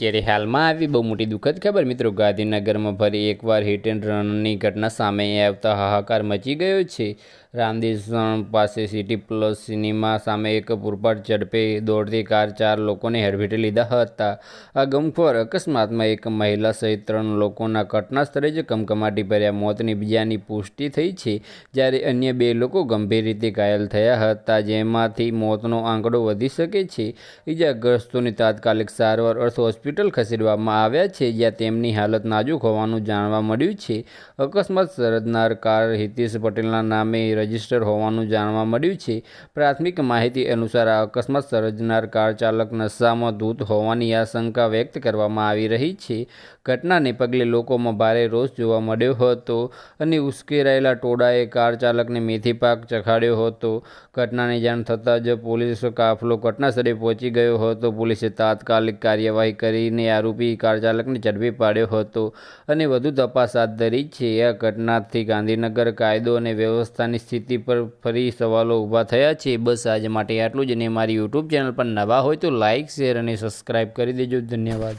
ત્યારે હાલમાં આવી બહુ મોટી દુઃખદ ખબર મિત્રો, ગાંધીનગરમાં ફરી એકવાર હિટ એન્ડ રનની ઘટના સામે આવતા હાહાકાર મચી ગયો છે। રામદેવસણ પાસે સિટી પ્લસ સિનેમા સામે એક પૂરપાટ ઝડપે દોડતી કાર 4 લોકોને હડફેટે લીધા હતા। આ ગમખ્વાર અકસ્માતમાં એક મહિલા સહિત 3 લોકોના ઘટના સ્થળે જ કમકમાટી ભર્યા મોત નીપજ્યાની પુષ્ટિ થઈ છે, જ્યારે અન્ય 2 લોકો ગંભીર રીતે ઘાયલ થયા હતા, જેમાંથી મોતનો આંકડો વધી શકે છે। ઇજાગ્રસ્તોને તાત્કાલિક સારવાર અર્થ હોસ્પિટલ ખસેડવામાં આવ્યા છે, જ્યાં તેમની હાલત નાજુક હોવાનું જાણવા મળ્યું છે। અકસ્માત સર્જનાર કાર હિતેશ પટેલના નામે રજીસ્ટર હોવાનું જાણવા મળ્યું છે। પ્રાથમિક માહિતી અનુસાર આ અકસ્માત સર્જનાર કાર ચાલક નશામાં ધૂત હોવાની આશંકા વ્યક્ત કરવામાં આવી રહી છે। ઘટનાને પગલે લોકોમાં ભારે રોષ જોવા મળ્યો હતો અને ઉશ્કેરાયેલા ટોળાએ કાર ચાલકને મેથી પાક ચખાડ્યો હતો। ઘટનાની જાણ થતાં જ પોલીસ કાફલો ઘટનાસ્થળે પહોંચી ગયો હતો। પોલીસે તાત્કાલિક કાર્યવાહી કરીને આરોપી કાર ચાલકને ઝડપી પાડ્યો હતો અને વધુ તપાસ હાથ ધરી છે। આ ઘટનાથી ગાંધીનગર કાયદો અને વ્યવસ્થાની સ્થિતિ પર ફરી સવાલો ઊભા થયા છે। બસ આજ માટે આટલું જ, અને મારી યુટ્યુબ ચેનલ પર નવા હોય તો લાઇક, શેર અને સબસ્ક્રાઇબ કરી દેજો। ધન્યવાદ।